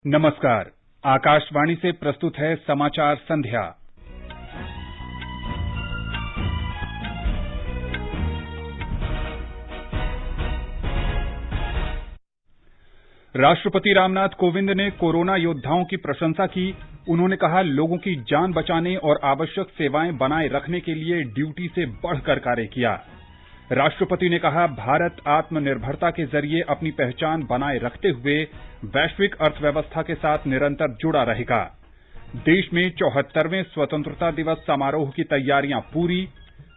नमस्कार। आकाशवाणी से प्रस्तुत है समाचार संध्या। राष्ट्रपति रामनाथ कोविंद ने कोरोना योद्धाओं की प्रशंसा की। उन्होंने कहा, लोगों की जान बचाने और आवश्यक सेवाएं बनाए रखने के लिए ड्यूटी से बढ़कर कार्य किया। राष्ट्रपति ने कहा, भारत आत्मनिर्भरता के जरिए अपनी पहचान बनाए रखते हुए वैश्विक अर्थव्यवस्था के साथ निरंतर जुड़ा रहेगा। देश में 74वें स्वतंत्रता दिवस समारोह की तैयारियां पूरी।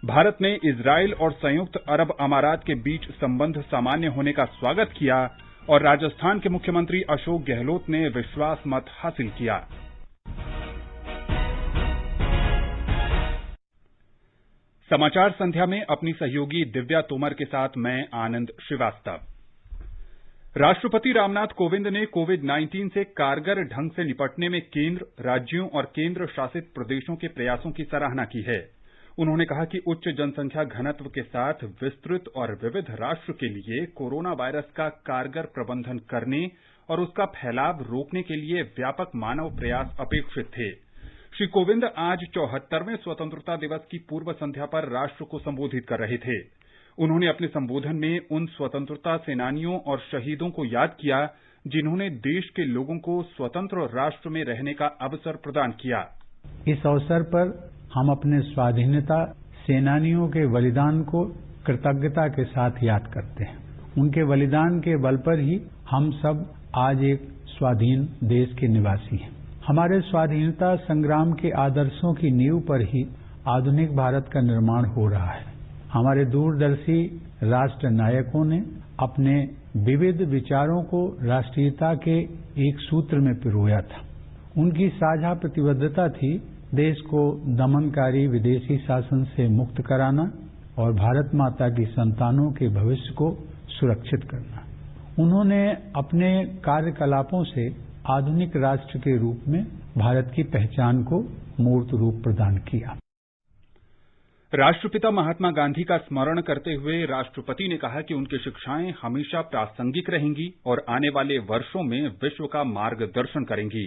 भारत ने इजरायल और संयुक्त अरब अमारात के बीच संबंध सामान्य होने का स्वागत किया और राजस्थान के मुख्यमंत्री अशोक गहलोत ने विश्वास मत हासिल किया। समाचार संध्या में अपनी सहयोगी दिव्या तोमर के साथ मैं आनंद श्रीवास्तव। राष्ट्रपति रामनाथ कोविंद ने कोविड-19 से कारगर ढंग से निपटने में केंद्र, राज्यों और केंद्र शासित प्रदेशों के प्रयासों की सराहना की है। उन्होंने कहा कि उच्च जनसंख्या घनत्व के साथ विस्तृत और विविध राष्ट्र के लिए कोरोना वायरस का कारगर प्रबंधन करने और उसका फैलाव रोकने के लिए व्यापक मानव प्रयास अपेक्षित थे। श्री कोविंद आज 74वें स्वतंत्रता दिवस की पूर्व संध्या पर राष्ट्र को संबोधित कर रहे थे। उन्होंने अपने संबोधन में उन स्वतंत्रता सेनानियों और शहीदों को याद किया जिन्होंने देश के लोगों को स्वतंत्र राष्ट्र में रहने का अवसर प्रदान किया। इस अवसर पर हम अपने स्वाधीनता सेनानियों के बलिदान को कृतज्ञता के साथ याद करते हैं। उनके बलिदान के बल पर ही हम सब आज एक स्वाधीन देश के निवासी हैं। हमारे स्वाधीनता संग्राम के आदर्शों की नींव पर ही आधुनिक भारत का निर्माण हो रहा है। हमारे दूरदर्शी राष्ट्र नायकों ने अपने विविध विचारों को राष्ट्रीयता के एक सूत्र में पिरोया था। उनकी साझा प्रतिबद्धता थी देश को दमनकारी विदेशी शासन से मुक्त कराना और भारत माता की संतानों के भविष्य को सुरक्षित करना। उन्होंने अपने कार्यकलापों से आधुनिक राष्ट्र के रूप में भारत की पहचान को मूर्त रूप प्रदान किया। राष्ट्रपिता महात्मा गांधी का स्मरण करते हुए राष्ट्रपति ने कहा कि उनकी शिक्षाएं हमेशा प्रासंगिक रहेंगी और आने वाले वर्षों में विश्व का मार्गदर्शन करेंगी।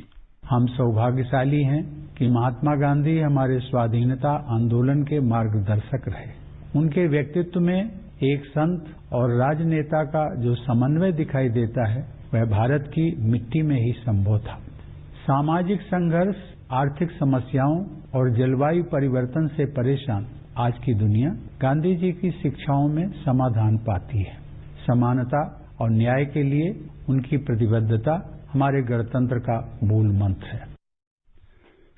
हम सौभाग्यशाली हैं कि महात्मा गांधी हमारे स्वाधीनता आंदोलन के मार्गदर्शक रहे। उनके व्यक्तित्व में एक संत और राजनेता का जो समन्वय दिखाई देता है वह भारत की मिट्टी में ही संभव था। सामाजिक संघर्ष, आर्थिक समस्याओं और जलवायु परिवर्तन से परेशान आज की दुनिया गांधी जी की शिक्षाओं में समाधान पाती है। समानता और न्याय के लिए उनकी प्रतिबद्धता हमारे गणतंत्र का मूल मंत्र है।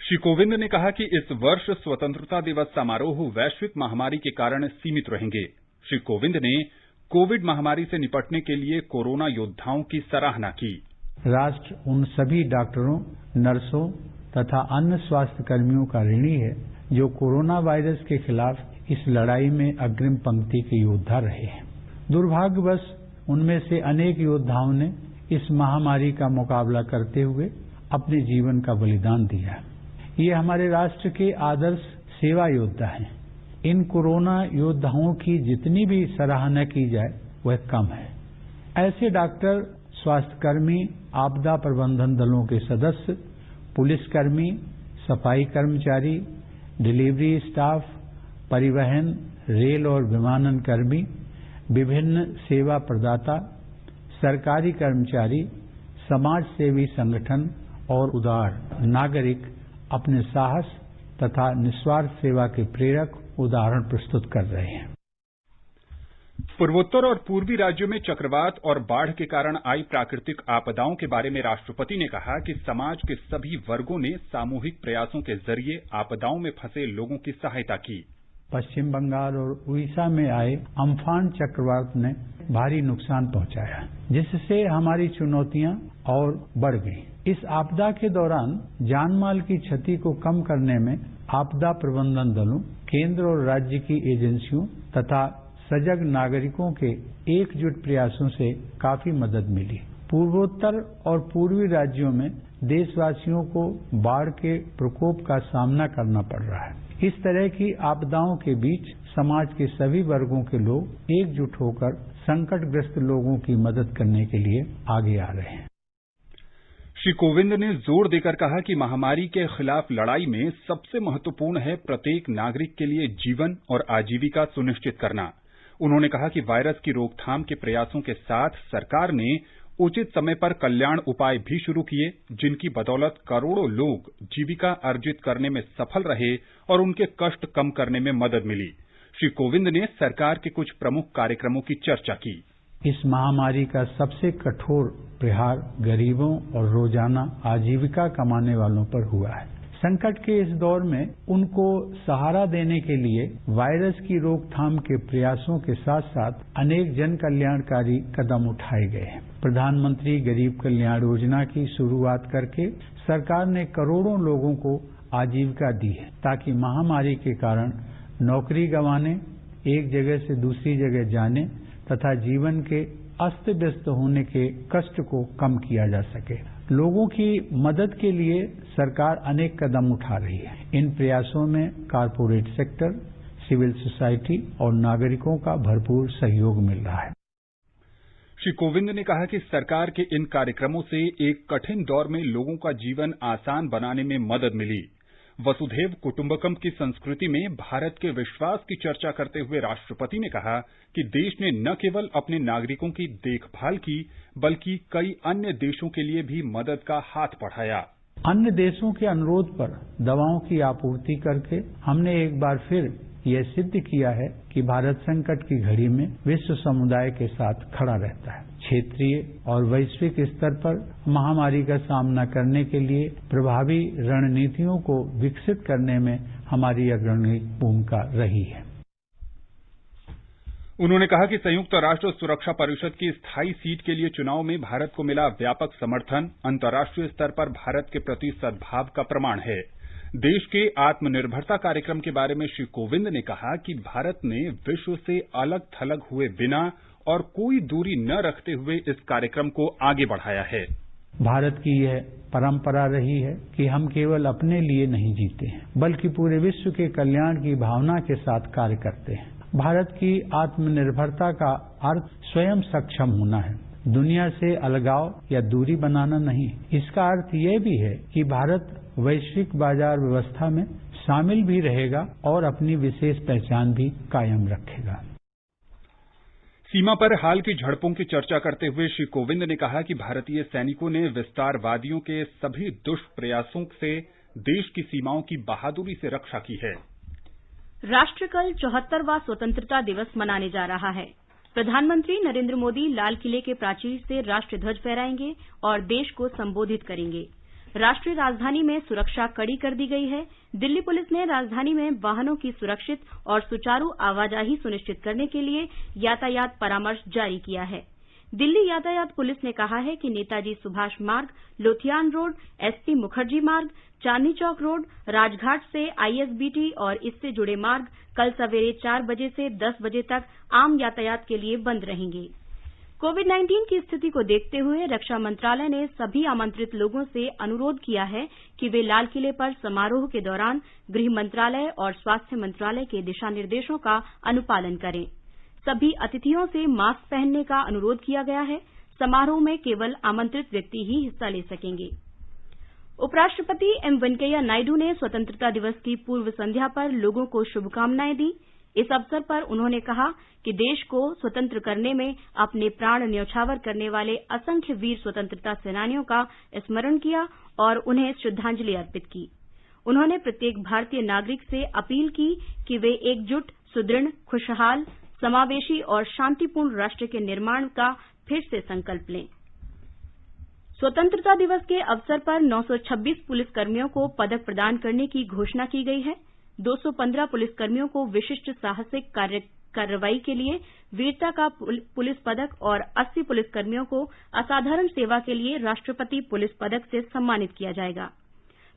श्री कोविंद ने कहा कि इस वर्ष स्वतंत्रता दिवस समारोह वैश्विक महामारी के कारण सीमित रहेंगे। श्री कोविंद ने कोविड महामारी से निपटने के लिए कोरोना योद्धाओं की सराहना की। राष्ट्र उन सभी डॉक्टरों, नर्सों तथा अन्य स्वास्थ्य कर्मियों का ऋणी है जो कोरोना वायरस के खिलाफ इस लड़ाई में अग्रिम पंक्ति के योद्धा रहे हैं। दुर्भाग्यवश उनमें से अनेक योद्धाओं ने इस महामारी का मुकाबला करते हुए अपने जीवन का बलिदान दिया। ये हमारे राष्ट्र के आदर्श सेवा योद्धा हैं। इन कोरोना योद्धाओं की जितनी भी सराहना की जाए वह कम है। ऐसे डॉक्टर, स्वास्थ्यकर्मी, आपदा प्रबंधन दलों के सदस्य, पुलिसकर्मी, सफाई कर्मचारी, डिलीवरी स्टाफ, परिवहन, रेल और विमानन कर्मी, विभिन्न सेवा प्रदाता, सरकारी कर्मचारी, समाज सेवी संगठन और उदार नागरिक अपने साहस तथा निस्वार्थ सेवा के प्रेरक उदाहरण प्रस्तुत कर रहे हैं। पूर्वोत्तर और पूर्वी राज्यों में चक्रवात और बाढ़ के कारण आई प्राकृतिक आपदाओं के बारे में राष्ट्रपति ने कहा कि समाज के सभी वर्गों ने सामूहिक प्रयासों के जरिए आपदाओं में फंसे लोगों की सहायता की। पश्चिम बंगाल और उड़ीसा में आए अम्फान चक्रवात ने भारी नुकसान पहुंचाया, जिससे हमारी चुनौतियां और बढ़ गई। इस आपदा के दौरान जानमाल की क्षति को कम करने में आपदा प्रबंधन दलों, केंद्र और राज्य की एजेंसियों तथा सजग नागरिकों के एकजुट प्रयासों से काफी मदद मिली। पूर्वोत्तर और पूर्वी राज्यों में देशवासियों को बाढ़ के प्रकोप का सामना करना पड़ रहा है। इस तरह की आपदाओं के बीच समाज के सभी वर्गों के लोग एकजुट होकर संकटग्रस्त लोगों की मदद करने के लिए आगे आ रहे हैं। श्री कोविंद ने जोर देकर कहा कि महामारी के खिलाफ लड़ाई में सबसे महत्वपूर्ण है प्रत्येक नागरिक के लिए जीवन और आजीविका सुनिश्चित करना। उन्होंने कहा कि वायरस की रोकथाम के प्रयासों के साथ सरकार ने उचित समय पर कल्याण उपाय भी शुरू किए, जिनकी बदौलत करोड़ों लोग जीविका अर्जित करने में सफल रहे और उनके कष्ट कम करने में मदद मिली। श्री कोविंद ने सरकार के कुछ प्रमुख कार्यक्रमों की चर्चा की। इस महामारी का सबसे कठोर प्रहार गरीबों और रोजाना आजीविका कमाने वालों पर हुआ है। संकट के इस दौर में उनको सहारा देने के लिए वायरस की रोकथाम के प्रयासों के साथ साथ अनेक जन कल्याणकारी कदम उठाए गए हैं। प्रधानमंत्री गरीब कल्याण योजना की शुरुआत करके सरकार ने करोड़ों लोगों को आजीविका दी है, ताकि महामारी के कारण नौकरी गंवाने, एक जगह से दूसरी जगह जाने तथा जीवन के अस्त व्यस्त होने के कष्ट को कम किया जा सके। लोगों की मदद के लिए सरकार अनेक कदम उठा रही है। इन प्रयासों में कारपोरेट सेक्टर, सिविल सोसाइटी और नागरिकों का भरपूर सहयोग मिल रहा है। श्री कोविंद ने कहा कि सरकार के इन कार्यक्रमों से एक कठिन दौर में लोगों का जीवन आसान बनाने में मदद मिली। वसुधैव कुटुंबकम की संस्कृति में भारत के विश्वास की चर्चा करते हुए राष्ट्रपति ने कहा कि देश ने न केवल अपने नागरिकों की देखभाल की, बल्कि कई अन्य देशों के लिए भी मदद का हाथ बढ़ाया। अन्य देशों के अनुरोध पर दवाओं की आपूर्ति करके हमने एक बार फिर यह सिद्ध किया है कि भारत संकट की घड़ी में विश्व समुदाय के साथ खड़ा रहता है। क्षेत्रीय और वैश्विक स्तर पर महामारी का सामना करने के लिए प्रभावी रणनीतियों को विकसित करने में हमारी अग्रणी भूमिका रही है। उन्होंने कहा कि संयुक्त राष्ट्र सुरक्षा परिषद की स्थायी सीट के लिए चुनाव में भारत को मिला व्यापक समर्थन अंतर्राष्ट्रीय स्तर पर भारत के प्रति सद्भाव का प्रमाण है। देश के आत्मनिर्भरता कार्यक्रम के बारे में श्री कोविंद ने कहा कि भारत ने विश्व से अलग थलग हुए बिना और कोई दूरी न रखते हुए इस कार्यक्रम को आगे बढ़ाया है। भारत की यह परंपरा रही है कि हम केवल अपने लिए नहीं जीते हैं, बल्कि पूरे विश्व के कल्याण की भावना के साथ कार्य करते हैं। भारत की आत्मनिर्भरता का अर्थ स्वयं सक्षम होना है, दुनिया से अलगाव या दूरी बनाना नहीं। इसका अर्थ यह भी है कि भारत वैश्विक बाजार व्यवस्था में शामिल भी रहेगा और अपनी विशेष पहचान भी कायम रखेगा। सीमा पर हाल की झड़पों की चर्चा करते हुए श्री कोविंद ने कहा कि भारतीय सैनिकों ने विस्तारवादियों के सभी दुष्प्रयासों से देश की सीमाओं की बहादुरी से रक्षा की है। राष्ट्र कल 74वां स्वतंत्रता दिवस मनाने जा रहा है। प्रधानमंत्री नरेंद्र मोदी लाल किले के प्राचीर से राष्ट्र ध्वज फहराएंगे और देश को संबोधित करेंगे। राष्ट्रीय राजधानी में सुरक्षा कड़ी कर दी गई है। दिल्ली पुलिस ने राजधानी में वाहनों की सुरक्षित और सुचारू आवाजाही सुनिश्चित करने के लिए यातायात परामर्श जारी किया है। दिल्ली यातायात पुलिस ने कहा है कि नेताजी सुभाष मार्ग, लोथियान रोड, एसपी मुखर्जी मार्ग, चांदनी चौक रोड, राजघाट से आईएसबीटी और इससे जुड़े मार्ग कल सवेरे 4 बजे से 10 बजे तक आम यातायात के लिए बंद रहेंगे। कोविड-19 की स्थिति को देखते हुए रक्षा मंत्रालय ने सभी आमंत्रित लोगों से अनुरोध किया है कि वे लाल किले पर समारोह के दौरान गृह मंत्रालय और स्वास्थ्य मंत्रालय के दिशा निर्देशों का अनुपालन करें। सभी अतिथियों से मास्क पहनने का अनुरोध किया गया है। समारोह में केवल आमंत्रित व्यक्ति ही हिस्सा ले सकेंगे। उपराष्ट्रपति एम वेंकैया नायडू ने स्वतंत्रता दिवस की पूर्व संध्या पर लोगों को शुभकामनाएं दी। इस अवसर पर उन्होंने कहा कि देश को स्वतंत्र करने में अपने प्राण न्यौछावर करने वाले असंख्य वीर स्वतंत्रता सेनानियों का स्मरण किया और उन्हें श्रद्धांजलि अर्पित की। उन्होंने प्रत्येक भारतीय नागरिक से अपील की कि वे एकजुट, सुदृढ़, खुशहाल, समावेशी और शांतिपूर्ण राष्ट्र के निर्माण का फिर से संकल्प लें। स्वतंत्रता दिवस के अवसर पर 926 पुलिसकर्मियों को पदक प्रदान करने की घोषणा की गई है। 215 पुलिसकर्मियों को विशिष्ट साहसिक कार्रवाई के लिए वीरता का पुलिस पदक और 80 पुलिसकर्मियों को असाधारण सेवा के लिए राष्ट्रपति पुलिस पदक से सम्मानित किया जाएगा।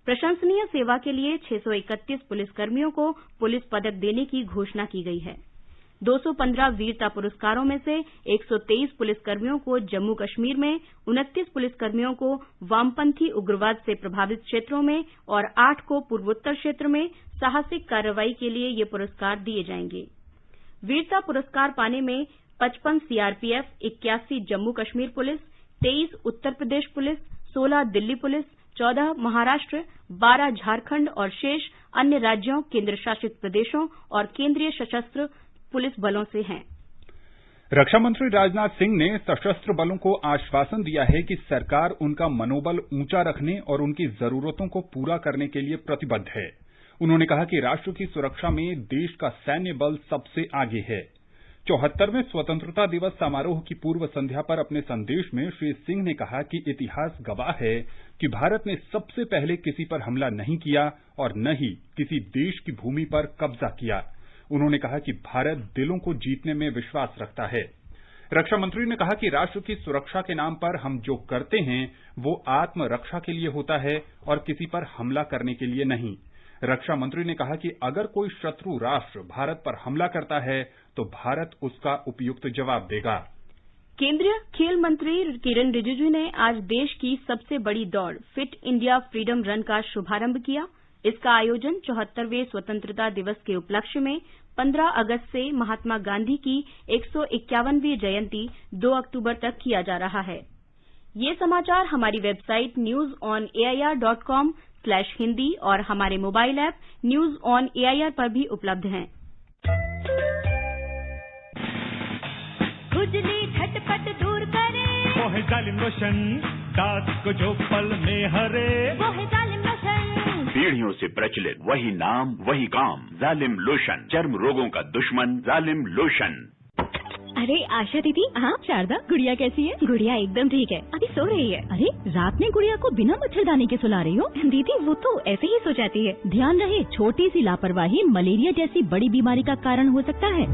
प्रशंसनीय सेवा के लिए 631 पुलिसकर्मियों को पुलिस पदक देने की घोषणा की गई है। 215 वीरता पुरस्कारों में से 123 पुलिसकर्मियों को जम्मू कश्मीर में, 29 पुलिसकर्मियों को वामपंथी उग्रवाद से प्रभावित क्षेत्रों में और 8 को पूर्वोत्तर क्षेत्र में साहसिक कार्रवाई के लिए ये पुरस्कार दिए जाएंगे। वीरता पुरस्कार पाने में 55 CRPF, 81 Jammu Kashmir police, 23 Uttar Pradesh police, 16 Delhi police, 14 Maharashtra, 12 Jharkhand और शेष अन्य राज्यों, केंद्र शासित प्रदेशों और केंद्रीय सशस्त्र पुलिस बलों से हैं। रक्षा मंत्री राजनाथ सिंह ने सशस्त्र बलों को आश्वासन दिया है कि सरकार उनका मनोबल ऊंचा रखने और उनकी जरूरतों को पूरा करने के लिए प्रतिबद्ध है। उन्होंने कहा कि राष्ट्र की सुरक्षा में देश का सैन्य बल सबसे आगे है। 74वें स्वतंत्रता दिवस समारोह की पूर्व संध्या पर अपने संदेश में श्री सिंह ने कहा कि इतिहास गवाह है कि भारत ने सबसे पहले किसी पर हमला नहीं किया और न ही किसी देश की भूमि पर कब्जा किया। उन्होंने कहा कि भारत दिलों को जीतने में विश्वास रखता है। रक्षा मंत्री ने कहा कि राष्ट्र की सुरक्षा के नाम पर हम जो करते हैं वो आत्मरक्षा के लिए होता है और किसी पर हमला करने के लिए नहीं। रक्षा मंत्री ने कहा कि अगर कोई शत्रु राष्ट्र भारत पर हमला करता है तो भारत उसका उपयुक्त जवाब देगा। केंद्रीय खेल मंत्री किरेन रिजिजू ने आज देश की सबसे बड़ी दौड़ फिट इंडिया फ्रीडम रन का शुभारंभ किया। इसका आयोजन 74वें स्वतंत्रता दिवस के उपलक्ष्य में 15 अगस्त से महात्मा गांधी की 151वीं जयंती 2 अक्टूबर तक किया जा रहा है। ये समाचार हमारी वेबसाइट newsonair.com/hindi और हमारे mobile app news on AIR पर भी उपलब्ध हैं। खुजली झटपट दूर करे, वो है जालिम लोशन, दांत को जो पल में हरे, वो है जालिम लोशन। पीढ़ियों से प्रचलित वही नाम वही काम, जालिम लोशन, चर्म रोगों का दुश्मन जालिम लोशन। अरे आशा दीदी। हाँ शारदा, गुड़िया कैसी है? गुड़िया एकदम ठीक है, अभी सो रही है। अरे रात में गुड़िया को बिना मच्छरदानी के सुला रही हो? दीदी वो तो ऐसे ही सो जाती है। ध्यान रहे, छोटी सी लापरवाही मलेरिया जैसी बड़ी बीमारी का कारण हो सकता है।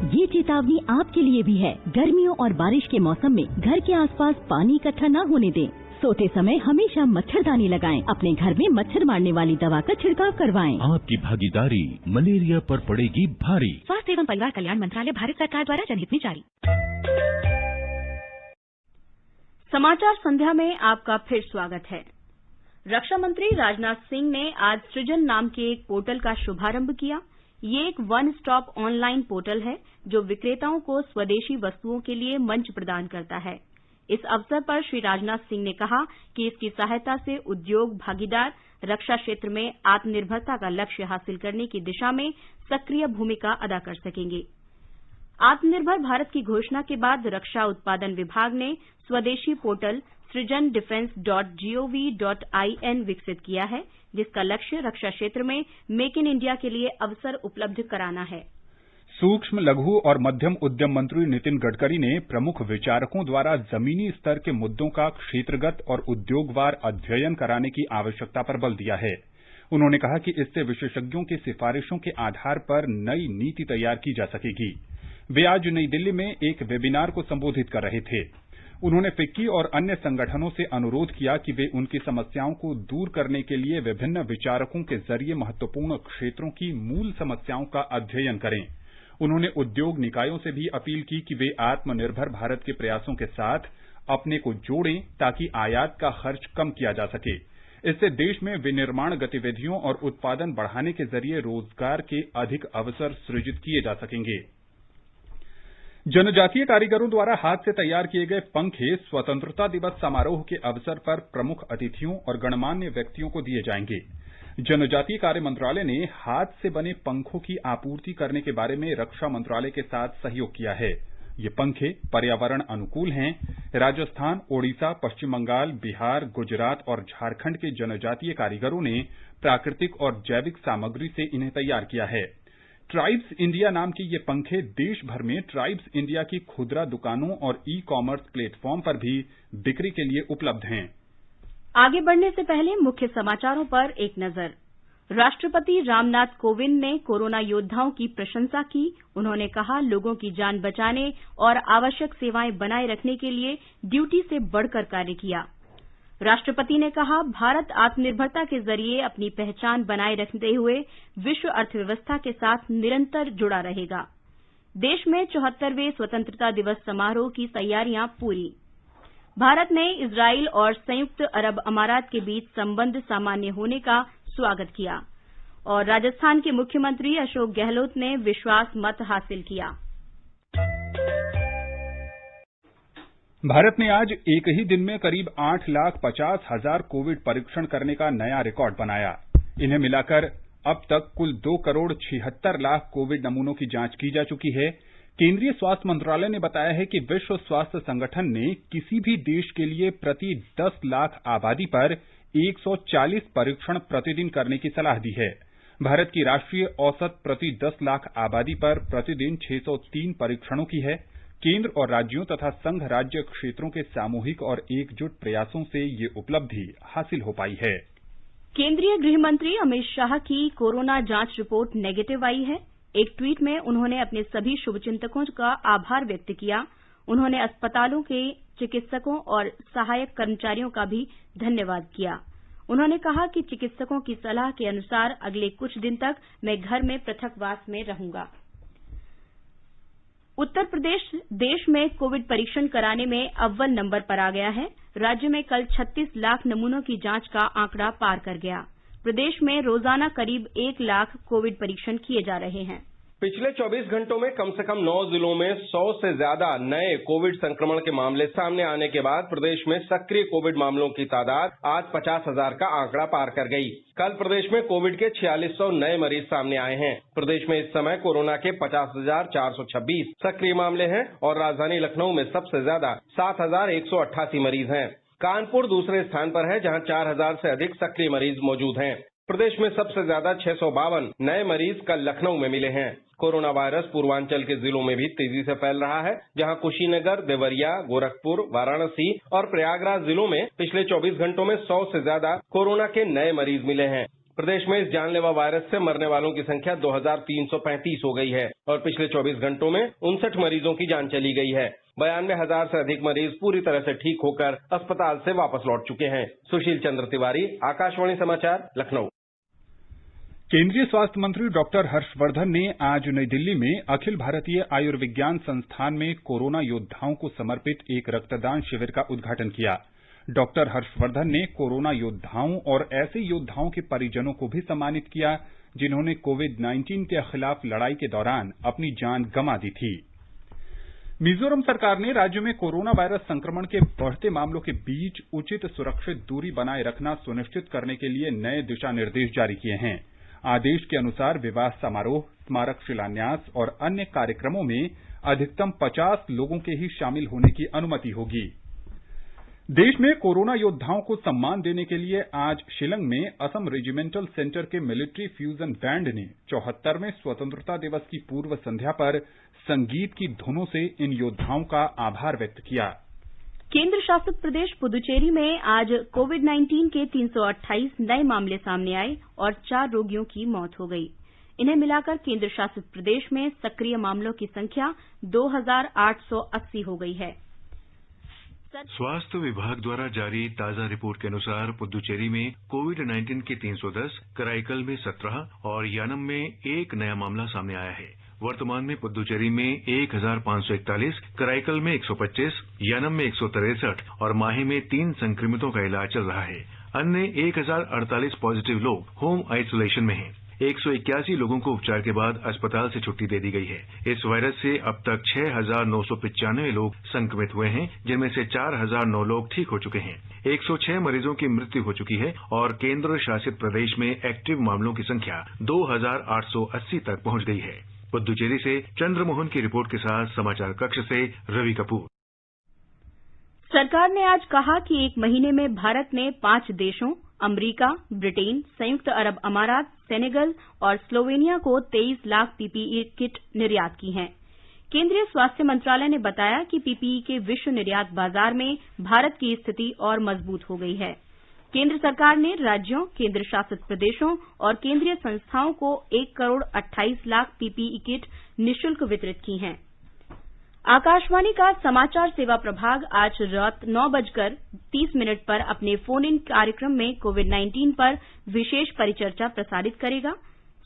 ये चेतावनी आपके लिए भी है। गर्मियों और बारिश के मौसम में घर के आसपास पानी इकट्ठा न होने दें। सोते समय हमेशा मच्छरदानी लगाएं। अपने घर में मच्छर मारने वाली दवा का छिड़काव करवाएं। आपकी भागीदारी मलेरिया पर पड़ेगी भारी। स्वास्थ्य एवं परिवार कल्याण मंत्रालय, भारत सरकार द्वारा जनहित में जारी। समाचार संध्या में आपका फिर स्वागत है। रक्षा मंत्री राजनाथ सिंह ने आज सृजन नाम के एक पोर्टल का शुभारंभ किया। ये एक वन स्टॉप ऑनलाइन पोर्टल है जो विक्रेताओं को स्वदेशी वस्तुओं के लिए मंच प्रदान करता है। इस अवसर पर श्री राजनाथ सिंह ने कहा कि इसकी सहायता से उद्योग भागीदार रक्षा क्षेत्र में आत्मनिर्भरता का लक्ष्य हासिल करने की दिशा में सक्रिय भूमिका अदा कर सकेंगे। आत्मनिर्भर भारत की घोषणा के बाद रक्षा उत्पादन विभाग ने स्वदेशी पोर्टल सृजन-defense.gov.in विकसित किया है, जिसका लक्ष्य रक्षा क्षेत्र में मेक इन इंडिया के लिए अवसर उपलब्ध कराना है। सूक्ष्म, लघु और मध्यम उद्यम मंत्री नितिन गडकरी ने प्रमुख विचारकों द्वारा जमीनी स्तर के मुद्दों का क्षेत्रगत और उद्योगवार अध्ययन कराने की आवश्यकता पर बल दिया है। उन्होंने कहा कि इससे विशेषज्ञों की सिफारिशों के आधार पर नई नीति तैयार की जा सकेगी। वे आज नई दिल्ली में एक वेबिनार को संबोधित कर रहे थे। उन्होंने फिक्की और अन्य संगठनों से अनुरोध किया कि वे उनकी समस्याओं को दूर करने के लिए विभिन्न विचारकों के जरिए महत्वपूर्ण क्षेत्रों की मूल समस्याओं का अध्ययन करें। उन्होंने उद्योग निकायों से भी अपील की कि वे आत्मनिर्भर भारत के प्रयासों के साथ अपने को जोड़ें ताकि आयात का खर्च कम किया जा सके। इससे देश में विनिर्माण गतिविधियों और उत्पादन बढ़ाने के जरिए रोजगार के अधिक अवसर सृजित किए जा सकेंगे। जनजातीय कारीगरों द्वारा हाथ से तैयार किए गए पंखे स्वतंत्रता दिवस समारोह के अवसर पर प्रमुख अतिथियों और गणमान्य व्यक्तियों को दिए जाएंगे। जनजातीय कार्य मंत्रालय ने हाथ से बने पंखों की आपूर्ति करने के बारे में रक्षा मंत्रालय के साथ सहयोग किया है। ये पंखे पर्यावरण अनुकूल हैं। राजस्थान, ओडिशा, पश्चिम बंगाल, बिहार, गुजरात और झारखंड के जनजातीय कारीगरों ने प्राकृतिक और जैविक सामग्री से इन्हें तैयार किया है। ट्राइब्स इंडिया नाम के ये पंखे देश भर में ट्राइब्स इंडिया की खुदरा दुकानों और ई कॉमर्स प्लेटफॉर्म पर भी बिक्री के लिए उपलब्ध हैं। आगे बढ़ने से पहले मुख्य समाचारों पर एक नजर। राष्ट्रपति रामनाथ कोविंद ने कोरोना योद्धाओं की प्रशंसा की। उन्होंने कहा, लोगों की जान बचाने और आवश्यक सेवाएं बनाए रखने के लिए ड्यूटी से बढ़कर कार्य किया। राष्ट्रपति ने कहा, भारत आत्मनिर्भरता के जरिए अपनी पहचान बनाए रखते हुए विश्व अर्थव्यवस्था के साथ निरंतर जुड़ा रहेगा। देश में 74वें स्वतंत्रता दिवस समारोह की तैयारियां पूरी। भारत ने इजराइल और संयुक्त अरब अमारात के बीच संबंध सामान्य होने का स्वागत किया और राजस्थान के मुख्यमंत्री अशोक गहलोत ने विश्वास मत हासिल किया। भारत ने आज एक ही दिन में करीब 8,50,000 कोविड परीक्षण करने का नया रिकॉर्ड बनाया। इन्हें मिलाकर अब तक कुल 2,76,00,000 कोविड नमूनों की जांच की जा चुकी है। केंद्रीय स्वास्थ्य मंत्रालय ने बताया है कि विश्व स्वास्थ्य संगठन ने किसी भी देश के लिए प्रति 10 लाख आबादी पर 140 परीक्षण प्रतिदिन करने की सलाह दी है। भारत की राष्ट्रीय औसत प्रति 10 लाख आबादी पर प्रतिदिन 603 परीक्षणों की है। केंद्र और राज्यों तथा संघ राज्य क्षेत्रों के सामूहिक और एकजुट प्रयासों से ये उपलब्धि हासिल हो पाई है। केंद्रीय गृह मंत्री अमित शाह की कोरोना जांच रिपोर्ट नेगेटिव आई है। एक ट्वीट में उन्होंने अपने सभी शुभचिंतकों का आभार व्यक्त किया। उन्होंने अस्पतालों के चिकित्सकों और सहायक कर्मचारियों का भी धन्यवाद किया। उन्होंने कहा कि चिकित्सकों की सलाह के अनुसार अगले कुछ दिन तक मैं घर में पृथकवास में रहूंगा। उत्तर प्रदेश देश में कोविड परीक्षण कराने में अव्वल नंबर पर आ गया है। राज्य में कल 36 लाख नमूनों की जांच का आंकड़ा पार कर गया। प्रदेश में रोजाना करीब 1 लाख कोविड परीक्षण किए जा रहे हैं। पिछले 24 घंटों में कम से कम 9 जिलों में 100 से ज्यादा नए कोविड संक्रमण के मामले सामने आने के बाद प्रदेश में सक्रिय कोविड मामलों की तादाद आज 50,000 का आंकड़ा पार कर गई। कल प्रदेश में कोविड के 4600 नए मरीज सामने आए हैं। प्रदेश में इस समय कोरोना के 50,426 सक्रिय मामले हैं और राजधानी लखनऊ में सबसे ज्यादा 7,188 मरीज हैं। कानपुर दूसरे स्थान पर है, जहां 4,000 से अधिक सक्रिय मरीज मौजूद हैं। प्रदेश में सबसे ज्यादा 652 नए मरीज कल लखनऊ में मिले हैं। कोरोना वायरस पूर्वांचल के जिलों में भी तेजी से फैल रहा है, जहां कुशीनगर, देवरिया, गोरखपुर, वाराणसी और प्रयागराज जिलों में पिछले 24 घंटों में 100 से ज्यादा कोरोना के नए मरीज मिले हैं। प्रदेश में इस जानलेवा वायरस से मरने वालों की संख्या 2,335 हो गई है और पिछले 24 घंटों में 59 मरीजों की जान चली गई है। 92,000 से अधिक मरीज पूरी तरह से ठीक होकर अस्पताल से वापस लौट चुके हैं। सुशील चंद्र तिवारी, आकाशवाणी समाचार, लखनऊ। केंद्रीय स्वास्थ्य मंत्री डॉक्टर हर्षवर्धन ने आज नई दिल्ली में अखिल भारतीय आयुर्विज्ञान संस्थान में कोरोना योद्धाओं को समर्पित एक रक्तदान शिविर का उद्घाटन किया। डॉक्टर हर्षवर्धन ने कोरोना योद्धाओं और ऐसे योद्धाओं के परिजनों को भी सम्मानित किया जिन्होंने कोविड-19 के खिलाफ लड़ाई के दौरान अपनी जान गंवा दी थी। मिजोरम सरकार ने राज्य में कोरोना वायरस संक्रमण के बढ़ते मामलों के बीच उचित सुरक्षित दूरी बनाए रखना सुनिश्चित करने के लिए नए दिशा निर्देश जारी किए हैं। आदेश के अनुसार विवाह समारोह, स्मारक शिलान्यास और अन्य कार्यक्रमों में अधिकतम 50 लोगों के ही शामिल होने की अनुमति होगी। देश में कोरोना योद्धाओं को सम्मान देने के लिए आज शिलंग में असम रेजिमेंटल सेंटर के मिलिट्री फ्यूजन बैंड ने 74वें स्वतंत्रता दिवस की पूर्व संध्या पर संगीत की धुनों से इन योद्धाओं का आभार व्यक्त किया। केंद्र शासित प्रदेश पुदुचेरी में आज कोविड-19 के 328 नए मामले सामने आए और 4 रोगियों की मौत हो गई। इन्हें मिलाकर केंद्र शासित प्रदेश में सक्रिय मामलों की संख्या 2,880 हो गई है। स्वास्थ्य विभाग द्वारा जारी ताजा रिपोर्ट के अनुसार पुदुचेरी में कोविड-19 के 310, कराईकल में 17 और यानम में 1 नया मामला सामने आया है। वर्तमान में पुदुचेरी में 1,541, कराईकल में 125, यानम में 163 और माहे में 3 संक्रमितों का इलाज चल रहा है। अन्य 1,048 पॉजिटिव लोग होम आइसोलेशन में हैं। 181 लोगों को उपचार के बाद अस्पताल से छुट्टी दे दी गई है। इस वायरस से अब तक 6,995 लोग संक्रमित हुए हैं, जिनमें से 4,009 लोग ठीक हो चुके हैं। 106 मरीजों की मृत्यु हो चुकी है और केंद्र शासित प्रदेश में एक्टिव मामलों की संख्या 2,880 तक पहुंच गई है। पुदुचेरी से चंद्रमोहन की रिपोर्ट के साथ समाचार कक्ष से रवि कपूर। सरकार ने आज कहा कि एक महीने में भारत ने 5 देशों अमेरिका, ब्रिटेन, संयुक्त अरब अमारात, सेनेगल और स्लोवेनिया को 23 लाख पीपीई किट निर्यात की हैं। केंद्रीय स्वास्थ्य मंत्रालय ने बताया कि पीपीई के विश्व निर्यात बाजार में भारत की स्थिति और मजबूत हो गई है। केंद्र सरकार ने राज्यों, केंद्र शासित प्रदेशों और केंद्रीय संस्थाओं को 1,28,00,000 पीपीई किट निःशुल्क वितरित की हैं। आकाशवाणी का समाचार सेवा प्रभाग आज रात 9:30 पर अपने फोन इन कार्यक्रम में कोविड-19 पर विशेष परिचर्चा प्रसारित करेगा।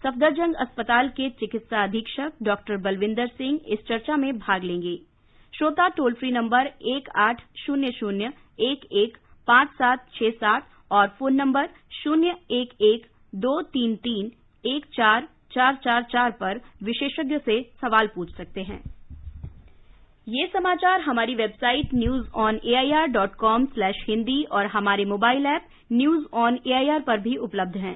सफदरजंग अस्पताल के चिकित्सा अधीक्षक डॉक्टर बलविंदर सिंह इस चर्चा में भाग लेंगे। श्रोता टोल फ्री नंबर 1800-115767 और फोन नंबर 011-233-14444 पर विशेषज्ञ से सवाल पूछ सकते हैं। ये समाचार हमारी वेबसाइट newsonair.com/hindi और हमारे mobile app news on AIR पर भी उपलब्ध हैं।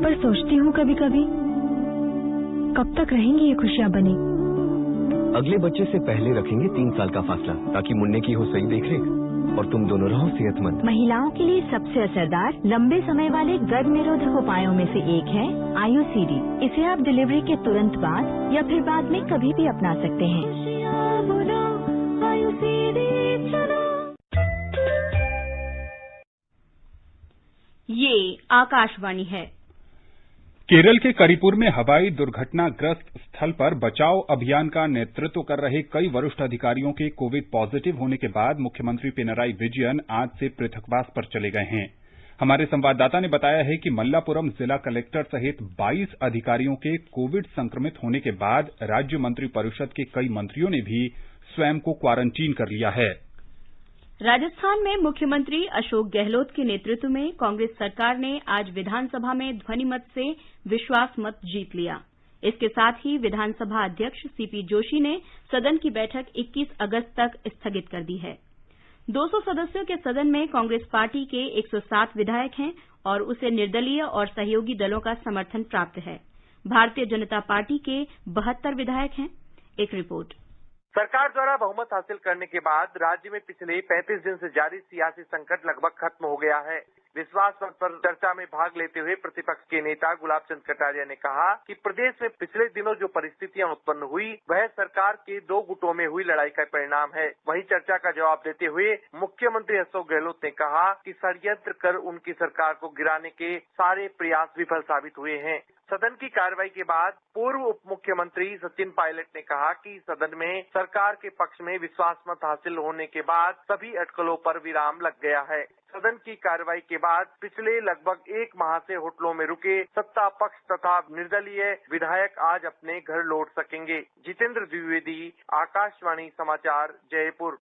पर सोचती हूँ कभी कभी कब तक रहेंगी ये खुशियाँ बनी। अगले बच्चे से पहले रखेंगे 3 साल का फासला ताकि मुन्ने की हो सही देखरेख और तुम दोनों रहो सेहतमंद। महिलाओं के लिए सबसे असरदार लंबे समय वाले गर्भ निरोधक उपायों में से एक है आयुसीडी। इसे आप डिलीवरी के तुरंत बाद या फिर बाद में कभी भी अपना सकते हैं। ये आकाशवाणी है। केरल के करिपुर में हवाई दुर्घटनाग्रस्त स्थल पर बचाव अभियान का नेतृत्व कर रहे कई वरिष्ठ अधिकारियों के कोविड पॉजिटिव होने के बाद मुख्यमंत्री पिनराई विजयन आज से पृथकवास पर चले गए हैं। हमारे संवाददाता ने बताया है कि मल्लापुरम जिला कलेक्टर सहित 22 अधिकारियों के कोविड संक्रमित होने के बाद राज्य मंत्रिपरिषद के कई मंत्रियों ने भी स्वयं को क्वारंटीन कर लिया है। राजस्थान में मुख्यमंत्री अशोक गहलोत के नेतृत्व में कांग्रेस सरकार ने आज विधानसभा में ध्वनिमत से विश्वास मत जीत लिया। इसके साथ ही विधानसभा अध्यक्ष सीपी जोशी ने सदन की बैठक 21 अगस्त तक स्थगित कर दी है। 200 सदस्यों के सदन में कांग्रेस पार्टी के 107 विधायक हैं और उसे निर्दलीय और सहयोगी दलों का समर्थन प्राप्त है। भारतीय जनता पार्टी के 72 विधायक हैं। एक रिपोर्ट। सरकार द्वारा बहुमत हासिल करने के बाद राज्य में पिछले 35 दिन से जारी सियासी संकट लगभग खत्म हो गया है। विश्वास मत पर चर्चा में भाग लेते हुए प्रतिपक्ष के नेता गुलाब चंद कटारिया ने कहा कि प्रदेश में पिछले दिनों जो परिस्थितियां उत्पन्न हुई वह सरकार के 2 गुटों में हुई लड़ाई का परिणाम है। वहीं चर्चा का जवाब देते हुए मुख्यमंत्री अशोक गहलोत ने कहा कि षड्यंत्र कर उनकी सरकार को गिराने के सारे प्रयास विफल साबित हुए हैं। सदन की कार्रवाई के बाद पूर्व उप मुख्यमंत्री सचिन पायलट ने कहा कि सदन में सरकार के पक्ष में विश्वास मत हासिल होने के बाद सभी अटकलों पर विराम लग गया है। सदन की कार्रवाई के बाद पिछले लगभग 1 माह से होटलों में रुके सत्ता पक्ष तथा निर्दलीय विधायक आज अपने घर लौट सकेंगे। जितेंद्र द्विवेदी, आकाशवाणी समाचार, जयपुर।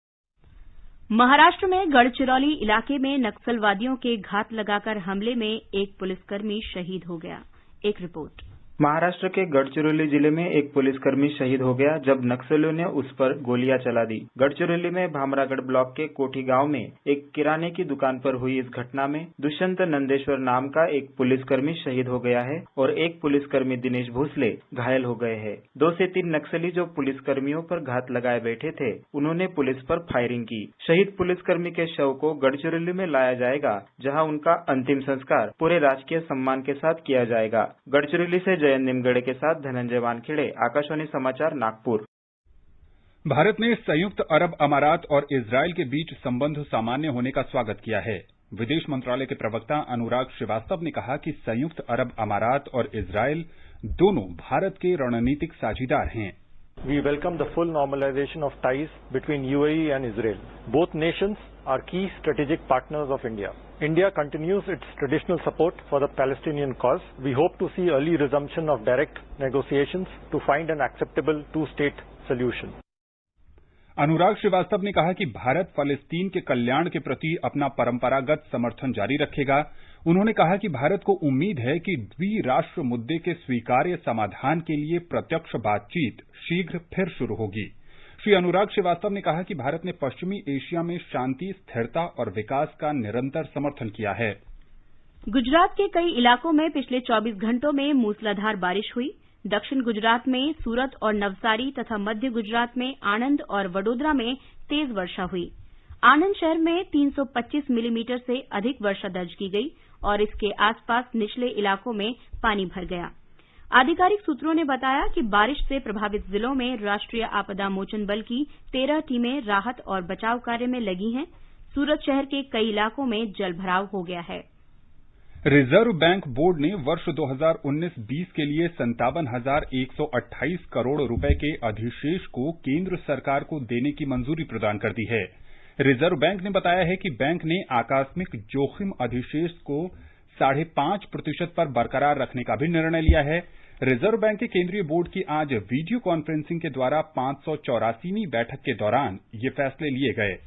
महाराष्ट्र में गढ़चिरौली इलाके में नक्सलवादियों के घात लगाकर हमले में एक पुलिसकर्मी शहीद हो गया। एक रिपोर्ट। महाराष्ट्र के गढ़चिरौली जिले में एक पुलिसकर्मी शहीद हो गया जब नक्सलियों ने उस पर गोलियां चला दी। गढ़चिरौली में भामरागढ़ ब्लॉक के कोठी गांव में एक किराने की दुकान पर हुई इस घटना में दुष्यंत नंदेश्वर नाम का एक पुलिसकर्मी शहीद हो गया है और एक पुलिसकर्मी दिनेश भोसले घायल हो गए हैं। 2 से 3 नक्सली जो पुलिसकर्मियों पर घात लगाए बैठे थे उन्होंने पुलिस पर फायरिंग की। शहीद पुलिसकर्मी के शव को गढ़चिरौली में लाया जाएगा जहाँ उनका अंतिम संस्कार पूरे राजकीय सम्मान के साथ किया जाएगा। गढ़चिरौली से निमगढ़े के साथ धनंजय वानखेड़े, आकाशवाणी समाचार, नागपुर। भारत ने संयुक्त अरब अमारात और इजरायल के बीच संबंध सामान्य होने का स्वागत किया है। विदेश मंत्रालय के प्रवक्ता अनुराग श्रीवास्तव ने कहा कि संयुक्त अरब अमारात और इजरायल दोनों भारत के रणनीतिक साझीदार हैं। We welcome the full normalization of ties between UAE and Israel. Both nations are key strategic partners of India. India continues its traditional support for the Palestinian cause. We hope to see early resumption of direct negotiations to find an acceptable two-state solution. अनुराग श्रीवास्तव ने कहा कि भारत फलस्तीन के कल्याण के प्रति अपना परंपरागत समर्थन जारी रखेगा। उन्होंने कहा कि भारत को उम्मीद है कि द्विराष्ट्र मुद्दे के स्वीकार्य समाधान के लिए प्रत्यक्ष बातचीत शीघ्र फिर शुरू होगी। श्री अनुराग श्रीवास्तव ने कहा कि भारत ने पश्चिमी एशिया में शांति, स्थिरता और विकास का निरंतर समर्थन किया है। गुजरात के कई इलाकों में पिछले 24 घंटों में मूसलाधार बारिश हुई। दक्षिण गुजरात में सूरत और नवसारी तथा मध्य गुजरात में आणंद और वडोदरा में तेज वर्षा हुई। आणंद शहर में 325 मिलीमीटर से अधिक वर्षा दर्ज की गई और इसके आसपास निचले इलाकों में पानी भर गया। आधिकारिक सूत्रों ने बताया कि बारिश से प्रभावित जिलों में राष्ट्रीय आपदा मोचन बल की 13 टीमें राहत और बचाव कार्य में लगी हैं। सूरत शहर के कई इलाकों में जलभराव हो गया है। रिजर्व बैंक बोर्ड ने वर्ष 2019-20 के लिए 57,128 करोड़ रुपए के अधिशेष को केंद्र सरकार को देने की मंजूरी प्रदान कर दी है। रिजर्व बैंक ने बताया है कि बैंक ने आकस्मिक जोखिम अधिशेष को 5.5% पर बरकरार रखने का भी निर्णय लिया है। रिजर्व बैंक के केंद्रीय बोर्ड की आज वीडियो कॉन्फ्रेंसिंग के द्वारा 584वीं बैठक के दौरान ये फैसले लिए गए।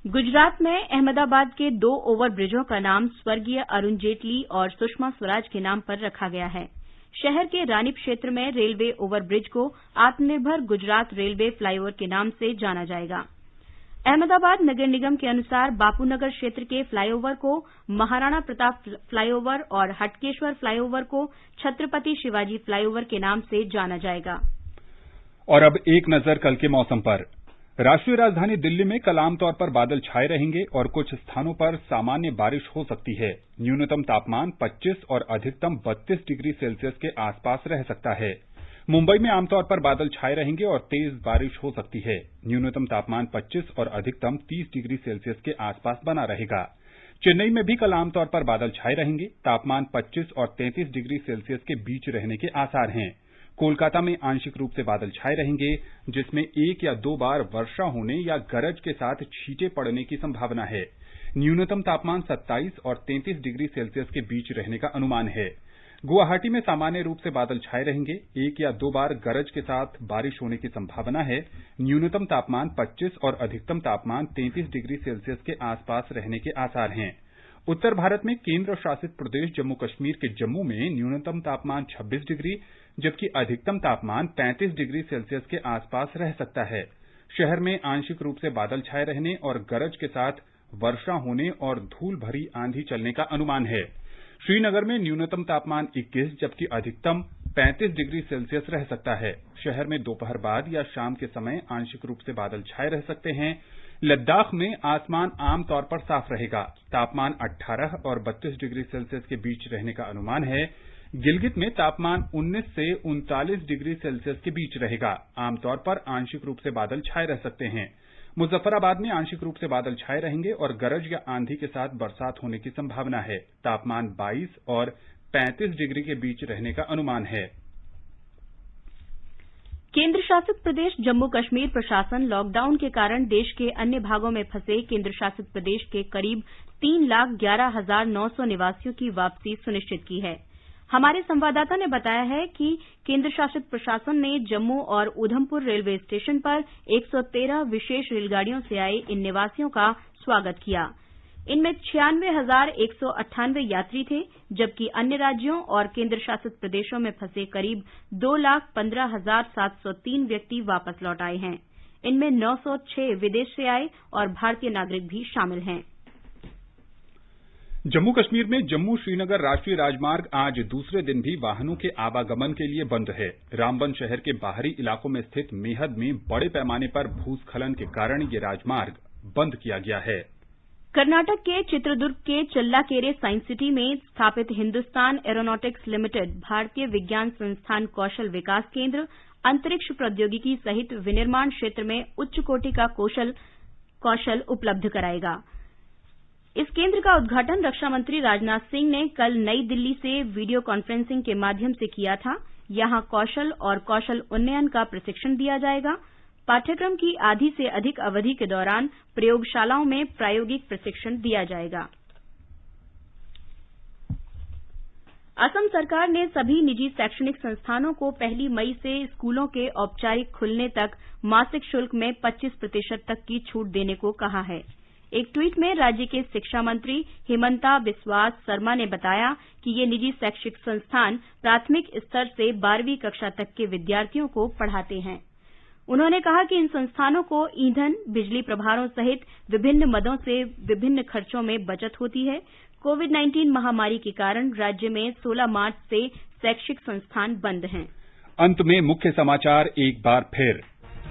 गुजरात में अहमदाबाद के 2 ओवरब्रिजों का नाम स्वर्गीय अरुण जेटली और सुषमा स्वराज के नाम पर रखा गया है। शहर के रानी क्षेत्र में रेलवे ओवरब्रिज को आत्मनिर्भर गुजरात रेलवे फ्लाईओवर के नाम से जाना जाएगा। अहमदाबाद नगर निगम के अनुसार बापूनगर क्षेत्र के फ्लाईओवर को महाराणा प्रताप फ्लाईओवर और हटकेश्वर फ्लाईओवर को छत्रपति शिवाजी फ्लाईओवर के नाम से जाना जाएगा। और अब एक नजर कल के मौसम पर। राष्ट्रीय राजधानी दिल्ली में कल आमतौर पर बादल छाए रहेंगे और कुछ स्थानों पर सामान्य बारिश हो सकती है। न्यूनतम तापमान 25 और अधिकतम 32 डिग्री सेल्सियस के आसपास रह सकता है। मुंबई में आमतौर पर बादल छाए रहेंगे और तेज बारिश हो सकती है। न्यूनतम तापमान 25 और अधिकतम 30 डिग्री सेल्सियस के आसपास बना रहेगा। चेन्नई में भी कल आमतौर पर बादल छाए रहेंगे। तापमान 25 और 33 डिग्री सेल्सियस के बीच रहने के आसार हैं। कोलकाता में आंशिक रूप से बादल छाए रहेंगे, जिसमें 1 या 2 बार वर्षा होने या गरज के साथ छींटे पड़ने की संभावना है। न्यूनतम तापमान 27 और 33 डिग्री सेल्सियस के बीच रहने का अनुमान है। गुवाहाटी में सामान्य रूप से बादल छाए रहेंगे। 1 या 2 बार गरज के साथ बारिश होने की संभावना है। न्यूनतम तापमान 25 और अधिकतम तापमान 33 डिग्री सेल्सियस के आसपास रहने के आसार हैं। उत्तर भारत में केंद्र शासित प्रदेश जम्मू कश्मीर के जम्मू में न्यूनतम तापमान 26 डिग्री जबकि अधिकतम तापमान 35 डिग्री सेल्सियस के आसपास रह सकता है। शहर में आंशिक रूप से बादल छाए रहने और गरज के साथ वर्षा होने और धूल भरी आंधी चलने का अनुमान है। श्रीनगर में न्यूनतम तापमान 21 जबकि अधिकतम 35 डिग्री सेल्सियस रह सकता है। शहर में दोपहर बाद या शाम के समय आंशिक रूप से बादल छाए रह सकते हैं। लद्दाख में आसमान आमतौर पर साफ रहेगा। तापमान 18 और 32 डिग्री सेल्सियस के बीच रहने का अनुमान है। गिलगित में तापमान 19 से 39 डिग्री सेल्सियस के बीच रहेगा। आमतौर पर आंशिक रूप से बादल छाए रह सकते हैं। मुजफ्फराबाद में आंशिक रूप से बादल छाए रहेंगे और गरज या आंधी के साथ बरसात होने की संभावना है। तापमान 22 और 35 डिग्री के बीच रहने का अनुमान है। केंद्र शासित प्रदेश जम्मू कश्मीर प्रशासन लॉकडाउन के कारण देश के अन्य भागों में फंसे केंद्र शासित प्रदेश के करीब 3,11,900 निवासियों की वापसी सुनिश्चित की है। हमारे संवाददाता ने बताया है कि केंद्र शासित प्रशासन ने जम्मू और उधमपुर रेलवे स्टेशन पर 113 विशेष रेलगाड़ियों से आए इन निवासियों का स्वागत किया। इनमें 96,198 यात्री थे, जबकि अन्य राज्यों और केंद्र शासित प्रदेशों में फंसे करीब 2,15,703 व्यक्ति वापस लौट आए हैं। इनमें 906 विदेश से आए और भारतीय नागरिक भी शामिल हैं। जम्मू कश्मीर में जम्मू श्रीनगर राष्ट्रीय राजमार्ग आज दूसरे दिन भी वाहनों के आवागमन के लिए बंद है। रामबन शहर के बाहरी इलाकों में स्थित मेहद में बड़े पैमाने पर भूस्खलन के कारण ये राजमार्ग बंद किया गया है। कर्नाटक के चित्रदुर्ग के चल्लाकेरे साइंस सिटी में स्थापित हिंदुस्तान एरोनॉटिक्स लिमिटेड भारतीय विज्ञान संस्थान कौशल विकास केंद्र अंतरिक्ष प्रौद्योगिकी सहित विनिर्माण क्षेत्र में उच्च कोटि का कौशल उपलब्ध कराएगा। इस केंद्र का उद्घाटन रक्षा मंत्री राजनाथ सिंह ने कल नई दिल्ली से वीडियो कॉन्फ्रेंसिंग के माध्यम से किया था। यहां कौशल और कौशल उन्नयन का प्रशिक्षण दिया जाएगा। पाठ्यक्रम की आधी से अधिक अवधि के दौरान प्रयोगशालाओं में प्रायोगिक प्रशिक्षण दिया जाएगा। असम सरकार ने सभी निजी शैक्षणिक संस्थानों को 1 मई से स्कूलों के औपचारिक खुलने तक मासिक शुल्क में 25% तक की छूट देने को कहा है। एक ट्वीट में राज्य के शिक्षा मंत्री हिमंता बिस्वास शर्मा ने बताया कि ये निजी शैक्षिक संस्थान प्राथमिक स्तर से 12वीं कक्षा तक के विद्यार्थियों को पढ़ाते हैं। उन्होंने कहा कि इन संस्थानों को ईंधन, बिजली प्रभारों सहित विभिन्न मदों से विभिन्न खर्चों में बचत होती है। कोविड-19 महामारी के कारण राज्य में 16 मार्च से शैक्षिक संस्थान बंद हैं। अंत में मुख्य समाचार एक बार फिर।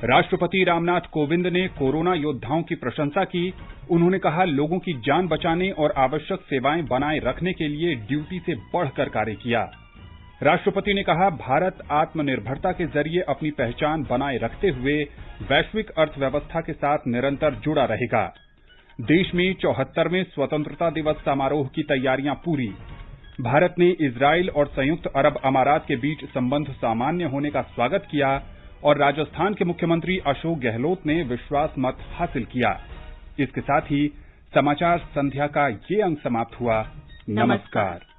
राष्ट्रपति रामनाथ कोविंद ने कोरोना योद्धाओं की प्रशंसा की। उन्होंने कहा, लोगों की जान बचाने और आवश्यक सेवाएं बनाए रखने के लिए ड्यूटी से बढ़कर कार्य किया। राष्ट्रपति ने कहा, भारत आत्मनिर्भरता के जरिए अपनी पहचान बनाए रखते हुए वैश्विक अर्थव्यवस्था के साथ निरंतर जुड़ा रहेगा। देश में 74वें स्वतंत्रता दिवस समारोह की तैयारियां पूरी। भारत ने इजराइल और संयुक्त अरब अमारात के बीच संबंध सामान्य होने का स्वागत किया और राजस्थान के मुख्यमंत्री अशोक गहलोत ने विश्वास मत हासिल किया। इसके साथ ही समाचार संध्या का ये अंक समाप्त हुआ। नमस्कार।